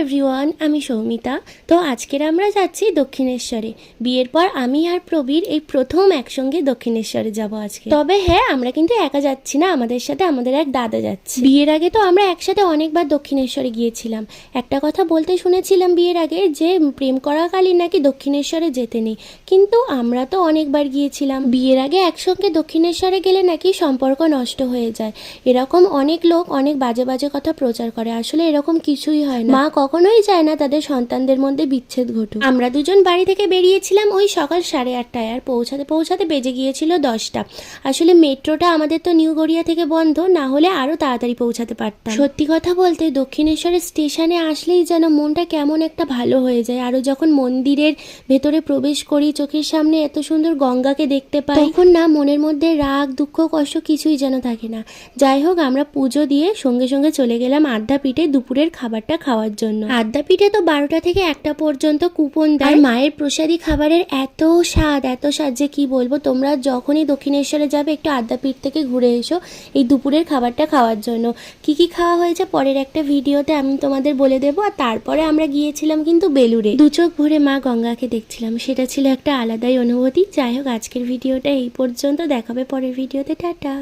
Everyone, আমি সৌমিতা। তো আজকের আমরা যাচ্ছি দক্ষিণেশ্বরে। বিয়ের পর আমি আর প্রবীর এই প্রথম একসঙ্গে দক্ষিণেশ্বরে যাব আজকে। তবে হ্যাঁ, আমরা কিন্তু একা যাচ্ছি না, আমাদের সাথে আমাদের এক দাদা যাচ্ছে। বিয়ের আগে তো আমরা একসাথে অনেকবার দক্ষিণেশ্বরে গিয়েছিলাম। একটা কথা বলতে শুনেছিলাম বিয়ের আগে যে প্রেম করাকালীন নাকি দক্ষিণেশ্বরে যেতে নেই, কিন্তু আমরা তো অনেকবার গিয়েছিলাম। বিয়ের আগে একসঙ্গে দক্ষিণেশ্বরে গেলে নাকি সম্পর্ক নষ্ট হয়ে যায়, এরকম অনেক লোক অনেক বাজে বাজে কথা প্রচার করে। আসলে এরকম কিছুই হয় না, মা কখনোই চায় না তাদের সন্তানদের মধ্যে বিচ্ছেদ ঘটুক। আমরা দুজন বাড়ি থেকে বেরিয়েছিলাম ওই সকাল 8:30টায়, আর পৌঁছাতে পৌঁছাতে বেজে গিয়েছিল 10টা। আসলে মেট্রোটা আমাদের তো নিউ গড়িয়া থেকে বন্ধ, না হলে আরো তাড়াতাড়ি পৌঁছাতে পারতাম। সত্যি কথা বলতে দক্ষিণেশ্বরের স্টেশনে আসলেই যেন মনটা কেমন একটা ভালো হয়ে যায়। আরো যখন মন্দিরের ভেতরে প্রবেশ করি, চোখের সামনে এত সুন্দর গঙ্গাকে দেখতে পাই, তখন না মনের মধ্যে রাগ দুঃখ কষ্ট কিছুই যেন থাকে না। যাই হোক, আমরা পুজো দিয়ে সঙ্গে সঙ্গে চলে গেলাম আদ্যাপীঠে দুপুরের খাবারটা খাওয়ার জন্য। আদ্যাপীঠে তো 12টা থেকে 1টা পর্যন্ত কুপন দেয়। মায়ের প্রসাদী খাবারের এত স্বাদ যে কি বলবো। তোমরা যখনই দক্ষিণেশ্বরে যাবে একটু আদ্যাপীঠ থেকে ঘুরে এসো এই দুপুরের খাবারটা খাওয়ার জন্য। কি কি খাওয়া হয়েছে পরের একটা ভিডিওতে আমি তোমাদের বলে দেবো। আর তারপরে আমরা গিয়েছিলাম কিন্তু বেলুড়ে, দু চোখ ভরে মা গঙ্গাকে দেখছিলাম, সেটা ছিল একটা আলাদাই অনুভূতি। যাই হোক, আজকের ভিডিওটা এই পর্যন্ত, দেখাবে পরের ভিডিওতে। টাটা।